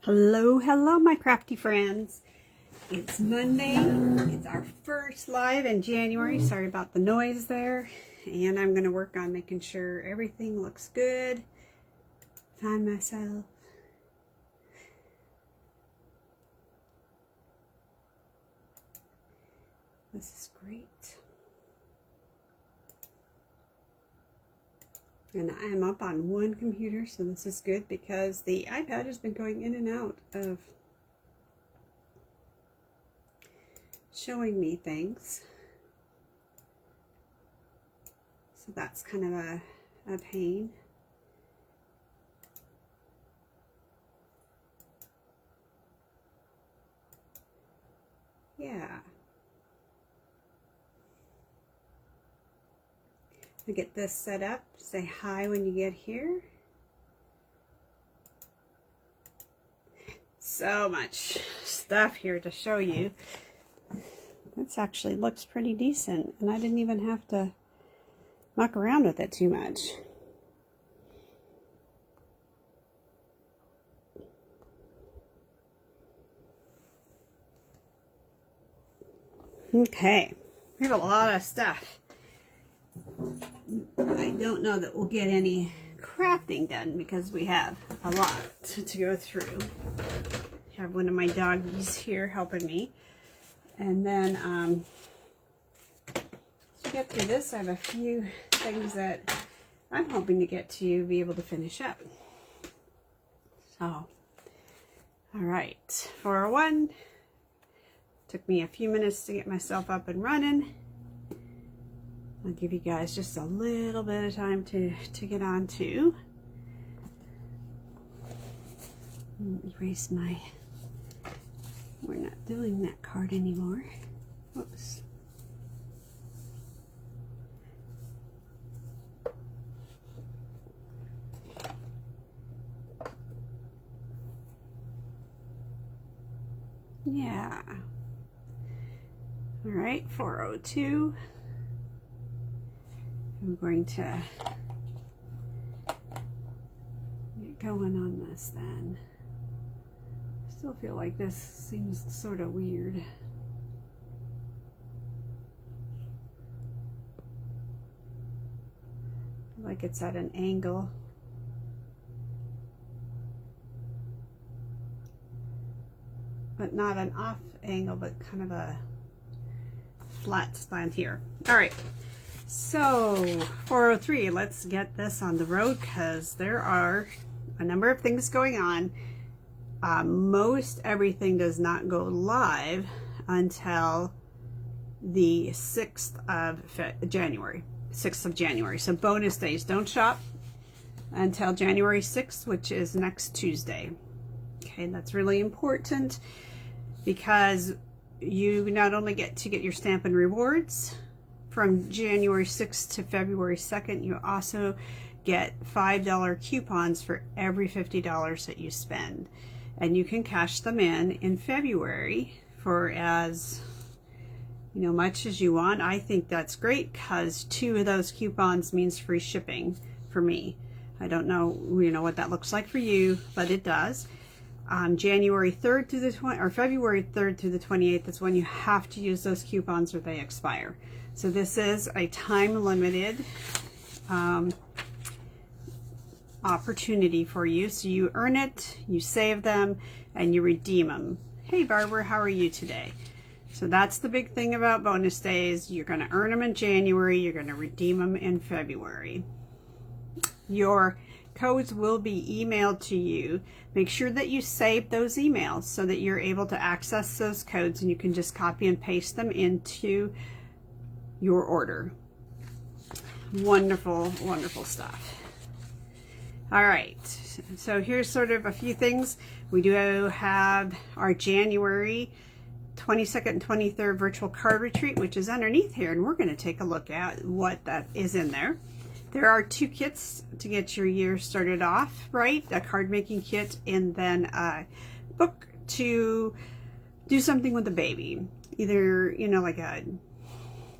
Hello, my crafty friends. It's Monday. It's our first live in January. Sorry about the noise there. And I'm going to work on making sure everything looks good. Find myself. This is great. And I'm up on one computer, so this is good because the iPad has been going in and out of showing me things. So that's kind of a pain. Yeah. To get this set up, say hi when you get here. So much stuff here to show you. This actually looks pretty decent, and I didn't even have to muck around with it too much. Okay, we have a lot of stuff. I don't know that we'll get any crafting done because we have a lot to go through. I have one of my doggies here helping me. And then to get through this, I have a few things that I'm hoping to get to be able to finish up. So, all right, 401. Took me a few minutes to get myself up and running. I'll give you guys just a little bit of time to get on to. Erase my, we're not doing that card anymore. Whoops. Yeah. All right, 402. I'm going to get going on this then. Still feel like this seems sort of weird. Like it's at an angle. But not an off angle, but kind of a flat slant here. All right. So 403, let's get this on the road because there are a number of things going on. Most everything does not go live until the 6th of January. 6th of January. So bonus days don't shop until January 6th, which is next Tuesday. Okay, that's really important because you not only get to get your Stampin' Rewards from January 6th to February 2nd, you also get $5 coupons for every $50 that you spend. And you can cash them in February for as much as you want. I think that's great because 2 of those coupons means free shipping for me. I don't know, what that looks like for you, but it does. January 3rd through the February 3rd through the 28th is when you have to use those coupons or they expire. So this is a time limited opportunity for you. So you earn it, you save them, and you redeem them. Hey Barbara, how are you today? So that's the big thing about bonus days. You're going to earn them in January, you're going to redeem them in February. Your codes will be emailed to you. Make sure that you save those emails so that you're able to access those codes and you can just copy and paste them into your order. Wonderful, wonderful stuff. All right, so here's sort of a few things. We do have our January 22nd and 23rd virtual card retreat, which is underneath here, and we're going to take a look at what that is in there. There are 2 kits to get your year started off right, a card making kit and then a book to do something with the baby. Either, like a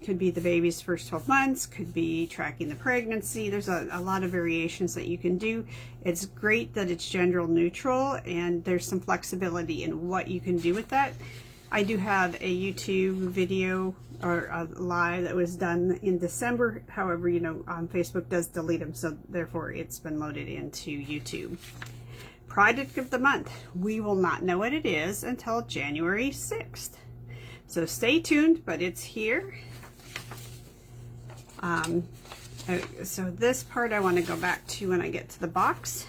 Could be the baby's first 12 months, could be tracking the pregnancy. There's a lot of variations that you can do. It's great that it's gender neutral, and there's some flexibility in what you can do with that. I do have a YouTube video or a live that was done in December. However, you know, Facebook does delete them, so therefore it's been loaded into YouTube. Product of the month. We will not know what it is until January 6th. So stay tuned, but it's here. So this part I want to go back to when I get to the box.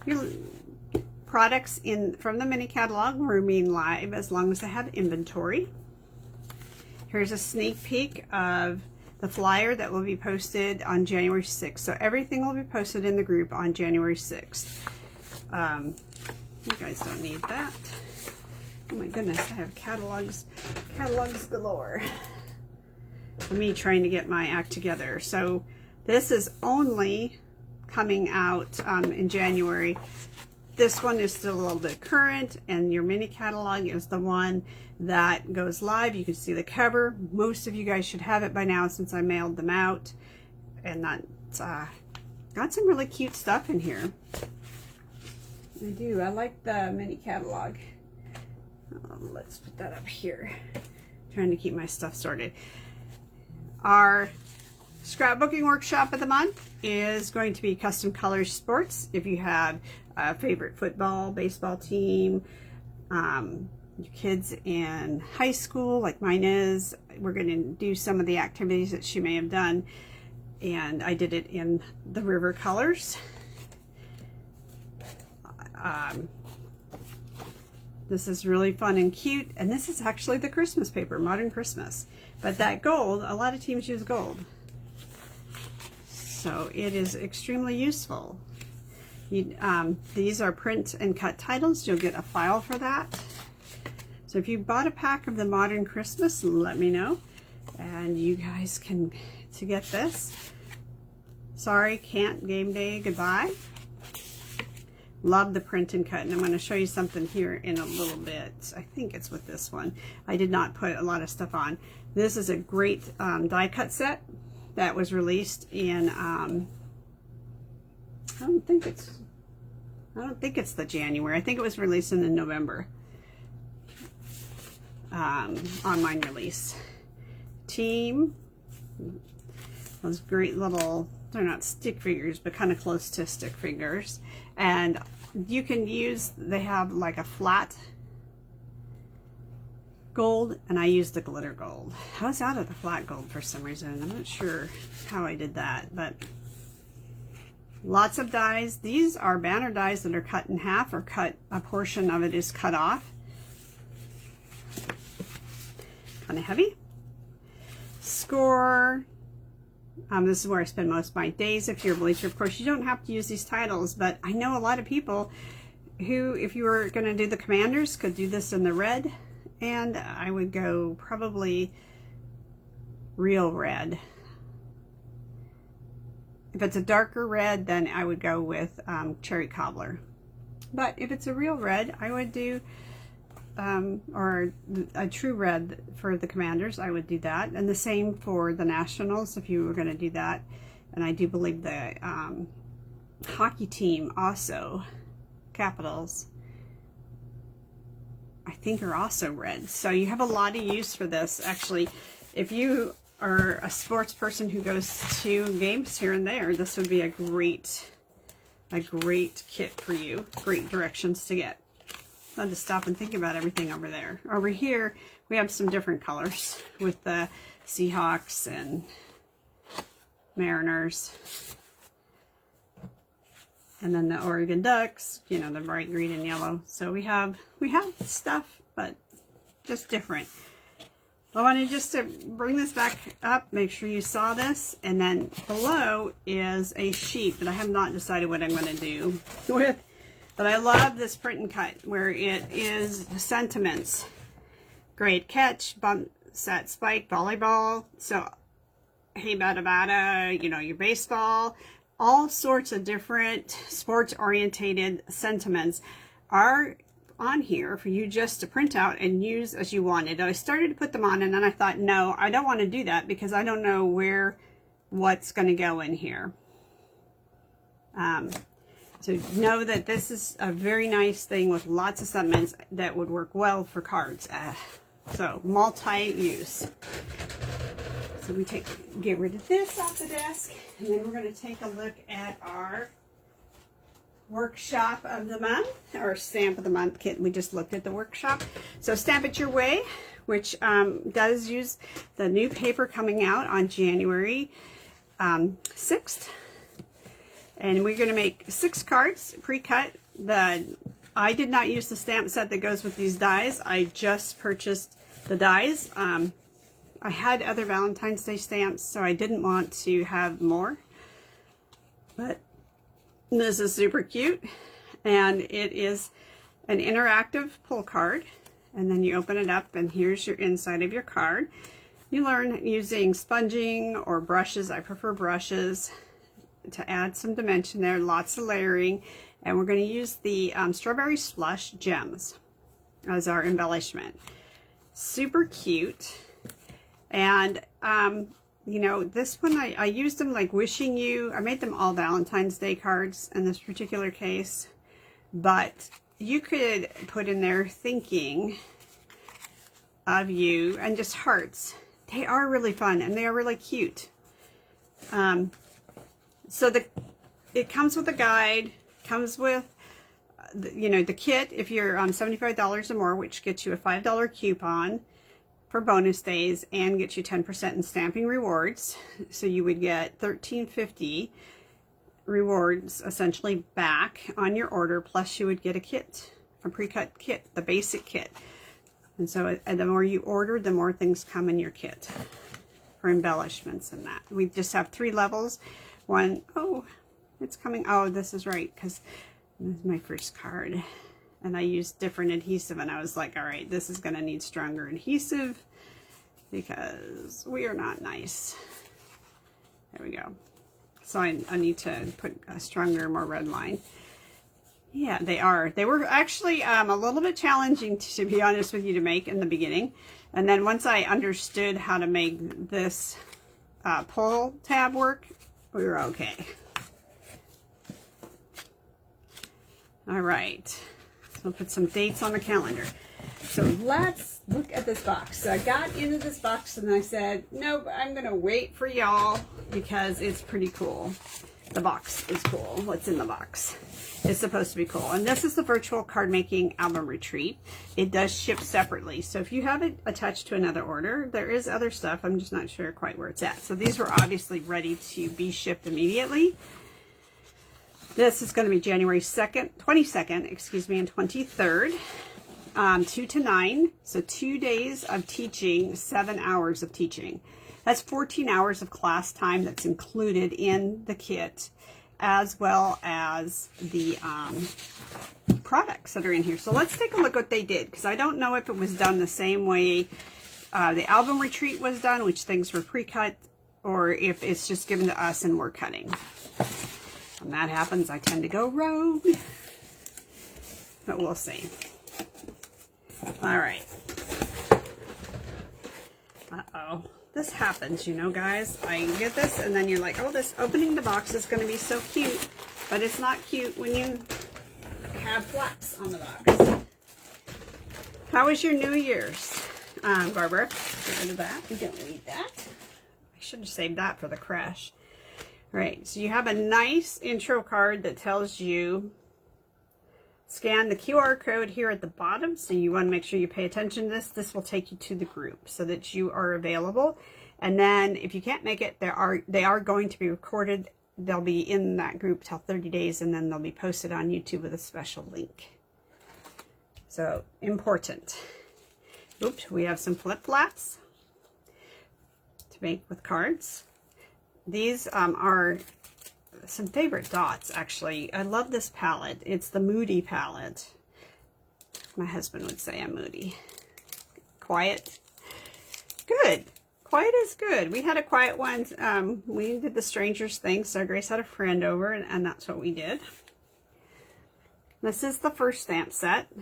Your products from the mini catalog remain live as long as they have inventory. Here's a sneak peek of the flyer that will be posted on January 6th. So everything will be posted in the group on January 6th. You guys don't need that. Oh my goodness, I have catalogs galore. Me trying to get my act together. So this is only coming out in January. This one is still a little bit current, and your mini catalog is the one that goes live. You can see the cover. Most of you guys should have it by now since I mailed them out, and that's got some really cute stuff in here. I do. I like the mini catalog. Let's put that up here. Trying to keep my stuff sorted. Our scrapbooking workshop of the month is going to be custom colors sports. If you have a favorite football, baseball team, your kids in high school like mine is, we're going to do some of the activities that she may have done, and I did it in the river colors. This is really fun and cute, and this is actually the Christmas paper, Modern Christmas. But that gold, a lot of teams use gold. So it is extremely useful. These are print and cut titles. You'll get a file for that. So if you bought a pack of the Modern Christmas, let me know. And you guys can to get this. Sorry, can't game day, goodbye. Love the print and cut, and I'm going to show you something here in a little bit. I think it's with this one. I did not put a lot of stuff on. This is a great die cut set that was released in I don't think it's the January. I think it was released in the November online release. Team, those great little, they're not stick figures, but kind of close to stick figures. And you can use, they have like a flat gold, and I used the glitter gold. I was out of the flat gold for some reason. I'm not sure how I did that, but lots of dies. These are banner dies that are cut in half, or cut, a portion of it is cut off. Kind of heavy. Score. This is where I spend most of my days. If you're a bleacher, of course, you don't have to use these titles, but I know a lot of people who, if you were going to do the commanders, could do this in the red, and I would go probably real red. If it's a darker red, then I would go with cherry cobbler. But if it's a real red, I would do or a true red for the commanders, I would do that. And the same for the nationals if you were going to do that. And I do believe the hockey team also, Capitals, I think are also red. So you have a lot of use for this. Actually, if you are a sports person who goes to games here and there, this would be a great kit for you. Great directions to get. Fun to stop and think about everything over there. Over here, we have some different colors with the Seahawks and Mariners. And then the Oregon Ducks, you know, the bright green and yellow. So we have stuff, but just different. I wanted just to bring this back up, make sure you saw this, and then below is a sheet that I have not decided what I'm going to do with. But I love this print and cut where it is sentiments. Great catch, bump, set, spike, volleyball. So, hey, bada bada, you know, your baseball. All sorts of different sports-orientated sentiments. Our on here for you just to print out and use as you wanted. I started to put them on and then I thought, no, I don't want to do that because I don't know what's going to go in here. So know that this is a very nice thing with lots of sentiments that would work well for cards. So multi-use. So we get rid of this off the desk, and then we're going to take a look at our workshop of the month, or stamp of the month kit. We just looked at the workshop. So Stamp It Your Way, which does use the new paper coming out on January 6th. And we're going to make 6 cards pre-cut. I did not use the stamp set that goes with these dies. I just purchased the dies. I had other Valentine's Day stamps, so I didn't want to have more. But this is super cute. And it is an interactive pull card. And then you open it up, and here's your inside of your card. You learn using sponging or brushes. I prefer brushes to add some dimension there, lots of layering, and we're going to use the Strawberry Slush gems as our embellishment. Super cute. And you know, this one I used them like wishing you. I made them all Valentine's Day cards in this particular case, but you could put in there thinking of you and just hearts. They are really fun and they are really cute. So it comes with a guide, comes with, you know, the kit if you're $75 or more, which gets you a $5 coupon for bonus days and gets you 10% in stamping rewards. So you would get $13.50 rewards essentially back on your order, plus you would get a kit, a pre-cut kit, the basic kit. And so the more you order, the more things come in your kit for embellishments and that. We just have 3 levels. One, oh, it's coming. Oh, this is right, because this is my first card. And I used different adhesive, and I was like, all right, this is going to need stronger adhesive because we are not nice. There we go. So I need to put a stronger, more red line. Yeah, they are. They were actually a little bit challenging, to be honest with you, to make in the beginning. And then once I understood how to make this pull tab work, we were okay. All right. So I'll put some dates on the calendar. So let's look at this box. So I got into this box and I said, nope, I'm going to wait for y'all because it's pretty cool. The box is cool. What's in the box? It's supposed to be cool. And this is the virtual card making album retreat. It does ship separately. So if you have it attached to another order, there is other stuff. I'm just not sure quite where it's at. So these were obviously ready to be shipped immediately. This is going to be January 22nd, excuse me, and 23rd, 2 to 9. So 2 days of teaching, 7 hours of teaching. That's 14 hours of class time that's included in the kit, as well as the products that are in here. So let's take a look what they did, because I don't know if it was done the same way the album retreat was done, which things were pre-cut, or if it's just given to us and we're cutting. When that happens, I tend to go rogue, but we'll see. All right. Uh-oh. This happens, you know, guys. I get this, and then you're like, oh, this opening the box is going to be so cute, but it's not cute when you have flaps on the box. How was your New Year's, Barbara? Get rid of that. We don't need that. I should have saved that for the crash. All right, so you have a nice intro card that tells you scan the QR code here at the bottom. So you want to make sure you pay attention to this. This will take you to the group so that you are available. And then if you can't make it, they are going to be recorded. They'll be in that group till 30 days, and then they'll be posted on YouTube with a special link. So important. Oops, we have some flip flaps to make with cards. These are some favorite dots, actually. I love this palette. It's the Moody palette. My husband would say I'm moody. Quiet. Good. Quiet is good. We had a quiet one. We did the Strangers thing, so Grace had a friend over, and that's what we did. This is the first stamp set.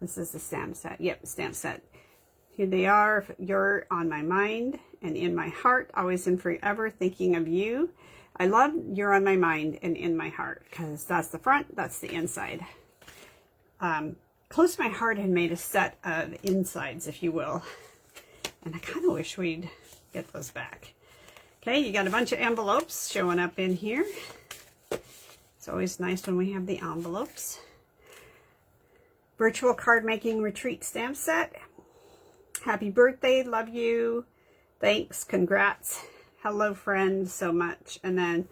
This is the stamp set. Yep, stamp set. Here they are. You're on my mind and in my heart, always and forever, thinking of you. I love You're on my mind and in my heart, because that's the front, that's the inside. Close to My Heart had made a set of insides, if you will. And I kind of wish we'd get those back. Okay, you got a bunch of envelopes showing up in here. It's always nice when we have the envelopes. Virtual Card Making Retreat stamp set. Happy birthday, love you. Thanks, congrats. Hello, friend, so much. And then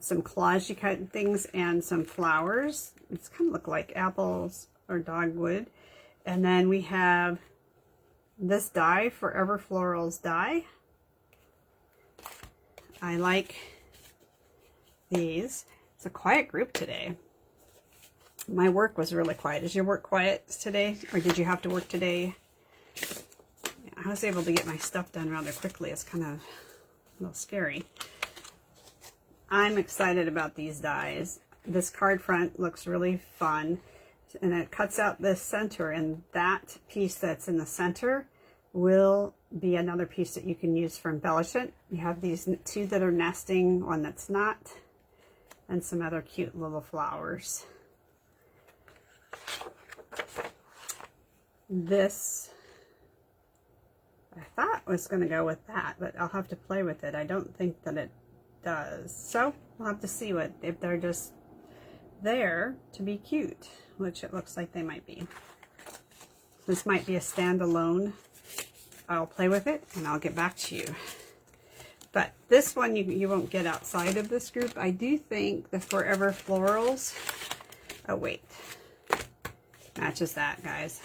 some collage cut things and some flowers. It's kind of look like apples or dogwood. And then we have this die, Forever Florals die. I like these. It's a quiet group today. My work was really quiet. Is your work quiet today? Or did you have to work today? I was able to get my stuff done rather quickly. It's kind of a little scary. I'm excited about these dies. This card front looks really fun. And it cuts out this center, and that piece that's in the center will be another piece that you can use for embellishment. You have these two that are nesting, one that's not, and some other cute little flowers. This I thought was going to go with that, but I'll have to play with it. I don't think that it does. So we'll have to see if they're just there to be cute, which it looks like they might be. This might be a standalone. I'll play with it and I'll get back to you. But this one you won't get outside of this group. I do think the Forever Florals, oh wait, matches that, guys.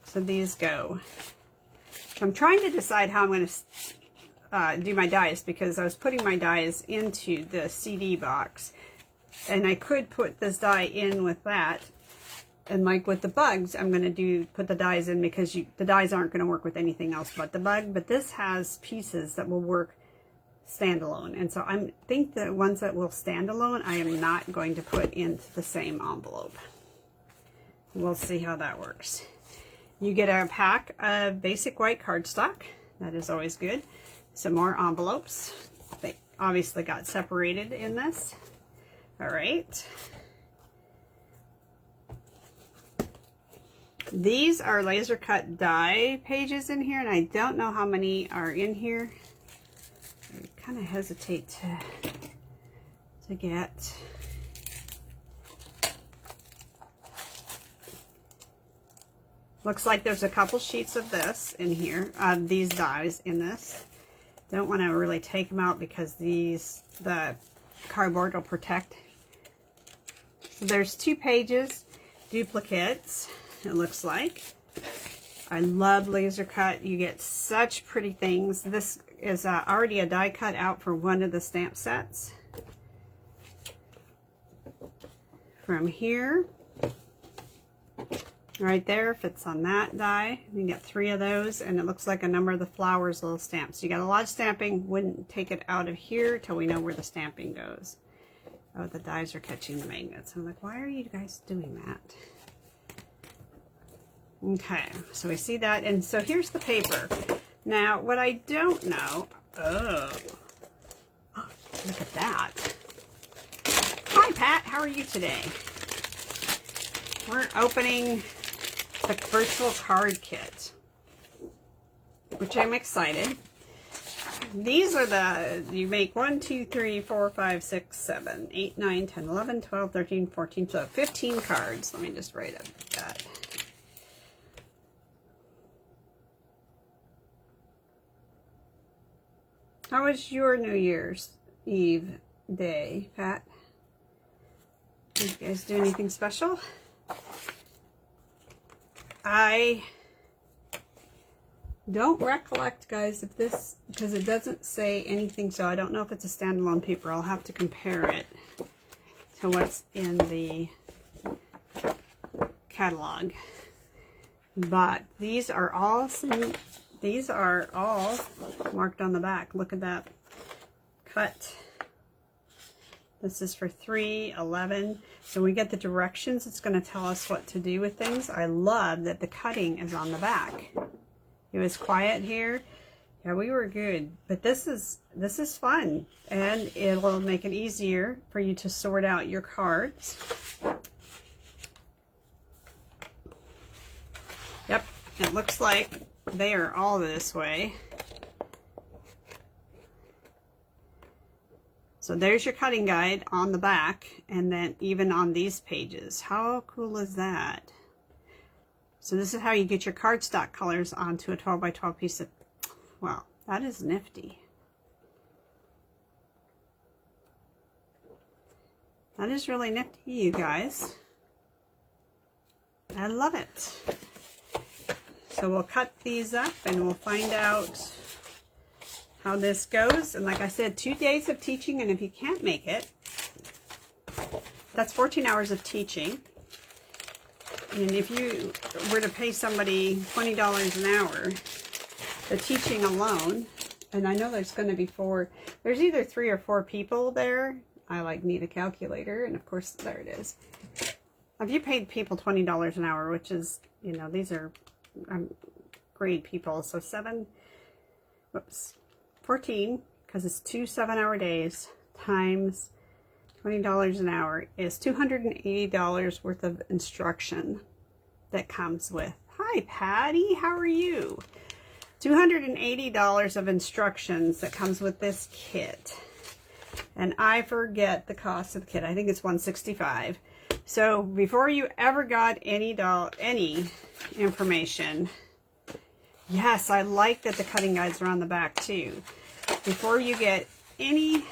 So these go. I'm trying to decide how I'm going to do my dies, because I was putting my dies into the CD box, and I could put this die in with that, and like with the bugs, I'm going to put the dies in, because the dies aren't going to work with anything else but the bug, but this has pieces that will work standalone, and so I think the ones that will stand alone I am not going to put into the same envelope. We'll see how that works. You get a pack of basic white cardstock. That is always good. Some more envelopes. They obviously got separated in this. All right. These are laser cut die pages in here, and I don't know how many are in here. I kind of hesitate to get. Looks like there's a couple sheets of this in here, these dies in this. Don't want to really take them out because the cardboard will protect. So there's 2 pages, duplicates, it looks like. I love laser cut. You get such pretty things. This is already a die cut out for one of the stamp sets. From here. Right there fits on that die. You get 3 of those, and it looks like a number of the flowers little stamps. You got a lot of stamping. Wouldn't take it out of here till we know where the stamping goes. Oh, the dies are catching the magnets. I'm like, why are you guys doing that? Okay, so we see that, and so here's the paper. Now, what I don't know, oh, look at that. Hi, Pat, how are you today? We're opening the virtual card kit, which I'm excited. These are you make 1, 2, 3, 4, 5, 6, 7, 8, 9, 10, 11, 12, 13, 14, so 15 cards. Let me just write up that. How was your New Year's Eve day, Pat? Did you guys do anything special? I don't recollect, guys, if this, because it doesn't say anything, so I don't know if it's a standalone paper. I'll have to compare it to what's in the catalog. But these are all marked on the back. Look at that cut This is for 311. So we get the directions. It's going to tell us what to do with things. I love that the cutting is on the back. It was quiet here. Yeah, we were good. But this is fun, and it'll make it easier for you to sort out your cards. Yep, it looks like they are all this way. So there's your cutting guide on the back, and then even on these pages. How cool is that? So this is how you get your cardstock colors onto a 12 by 12 piece of, wow, that is nifty. That is really nifty, you guys. I love it. So we'll cut these up and we'll find out how this goes. And like I said, 2 days of teaching, and if you can't make it, that's 14 hours of teaching. And if you were to pay somebody $20 an hour, the teaching alone, and I know there's going to be there's either 3 or 4 people there. I need a calculator, and of course there it is. If you paid people $20 an hour, which is, you know, these are grade people, so 14, because it's 2 7-hour days times $20 an hour is $280 worth of instruction that comes with. Hi Patty, how are you? $280 of instructions that comes with this kit. And I forget the cost of the kit. I think it's $165. So before you ever got any information, yes, I like that the cutting guides are on the back too. Before you get any,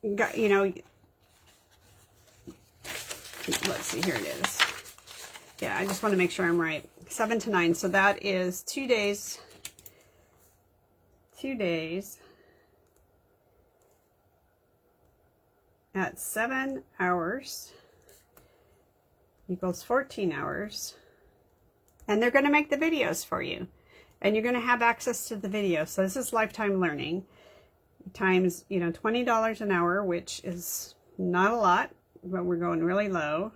you know, let's see, here it is. Yeah, I just want to make sure I'm right. 7 to 9, so that is 2 days. 2 days at 7 hours equals 14 hours. And they're going to make the videos for you. And you're going to have access to the video. So this is lifetime learning times, you know, $20 an hour, which is not a lot, but we're going really low.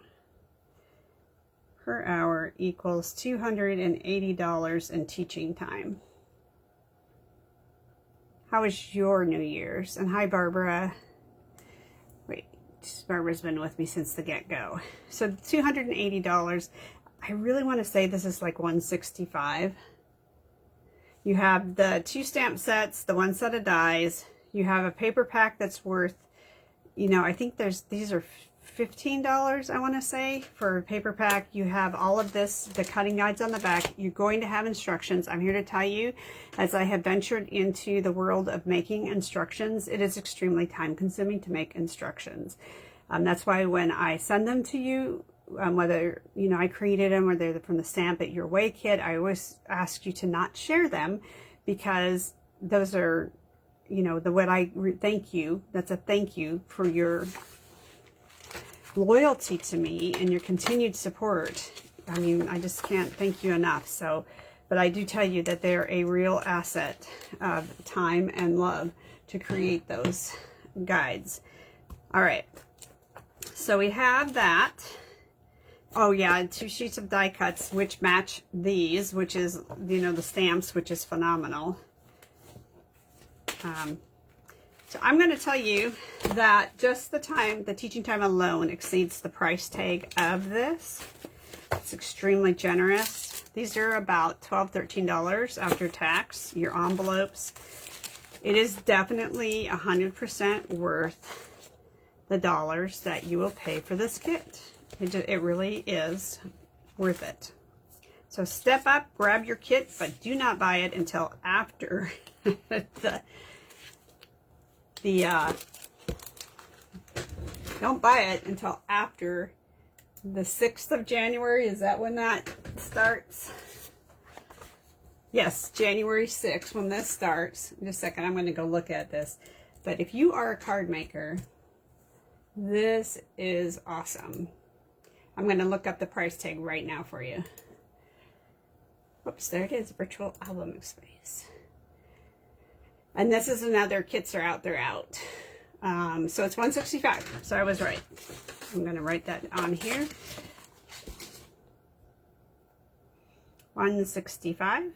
Per hour equals $280 in teaching time. How was your New Year's? And hi, Barbara. Wait, Barbara's been with me since the get-go. So $280. I really want to say this is like $165. You have the 2 stamp sets, the 1 set of dies. You have a paper pack that's worth, you know, I think these are $15, I want to say, for a paper pack. You have all of this, the cutting guides on the back. You're going to have instructions. I'm here to tell you, as I have ventured into the world of making instructions, it is extremely time consuming to make instructions. That's why when I send them to you, whether, you know, I created them or they're from the Stamp It Your Way kit, I always ask you to not share them, because those are, you know, thank you. That's a thank you for your loyalty to me and your continued support. I mean, I just can't thank you enough. So, but I do tell you that they're a real asset of time and love to create those guides. All right. So we have that. Oh yeah, 2 sheets of die cuts, which match these, which is, you know, the stamps, which is phenomenal. So I'm going to tell you that just the teaching time alone exceeds the price tag of this. It's extremely generous. These are about $12, $13 after tax, your envelopes. It is definitely 100% worth the dollars that you will pay for this kit. It really is worth it. So step up, grab your kit, but do not buy it until after don't buy it until after the 6th of January. Is that when that starts? Yes, January 6th when this starts. In just a second, I'm going to go look at this. But if you are a card maker, this is awesome. I'm going to look up the price tag right now for you. Oops, there it is, virtual album space. And this is another kits are out, they're out. So it's 165. So I was right. I'm going to write that on here. 165.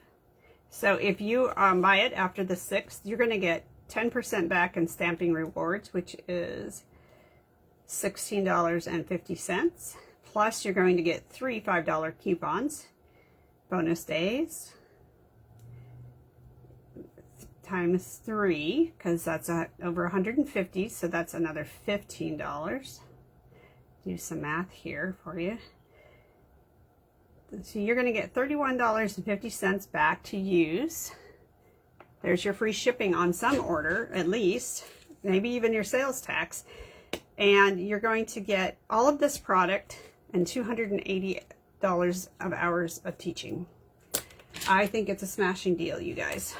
So if you buy it after the 6th, you're going to get 10% back in stamping rewards, which is $16.50. Plus, you're going to get 3 $5 coupons, bonus days, times 3, because that's over 150, so that's another $15. Do some math here for you. So you're going to get $31.50 back to use. There's your free shipping on some order, at least, maybe even your sales tax. And you're going to get all of this product and $280 of hours of teaching. I think it's a smashing deal, you guys.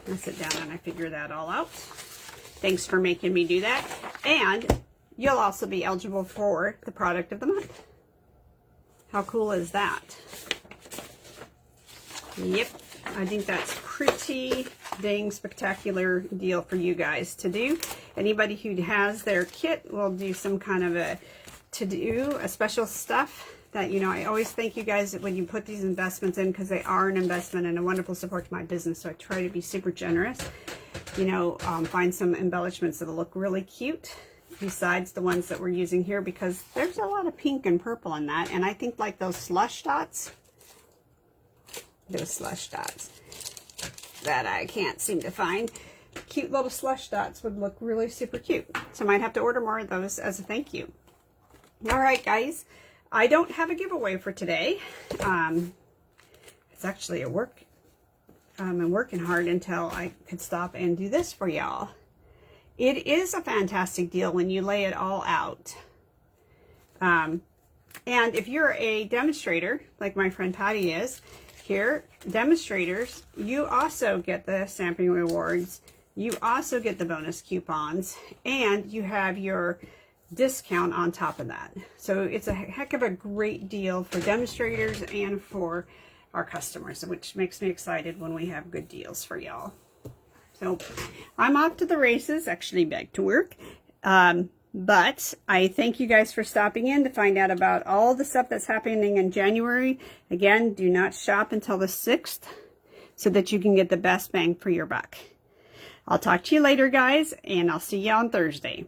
I'll sit down and I figure that all out. Thanks for making me do that. And you'll also be eligible for the product of the month. How cool is that? Yep, I think that's pretty dang spectacular deal for you guys to do. Anybody who has their kit will do some kind of a special stuff that, you know, I always thank you guys when you put these investments in, because they are an investment and a wonderful support to my business. So I try to be super generous, you know, find some embellishments that'll look really cute besides the ones that we're using here, because there's a lot of pink and purple in that. And I think like those slush dots that I can't seem to find, cute little slush dots would look really super cute. So I might have to order more of those as a thank you. All right, guys, I don't have a giveaway for today. It's actually a work. I'm working hard until I could stop and do this for y'all. It is a fantastic deal when you lay it all out. And if you're a demonstrator, like my friend Patty is, here, demonstrators, you also get the stamping rewards. You also get the bonus coupons, and you have your discount on top of that. So it's a heck of a great deal for demonstrators and for our customers, which makes me excited when we have good deals for y'all. So I'm off to the races, actually back to work. But I thank you guys for stopping in to find out about all the stuff that's happening in January. Again, do not shop until the 6th so that you can get the best bang for your buck. I'll talk to you later, guys, and I'll see you on Thursday.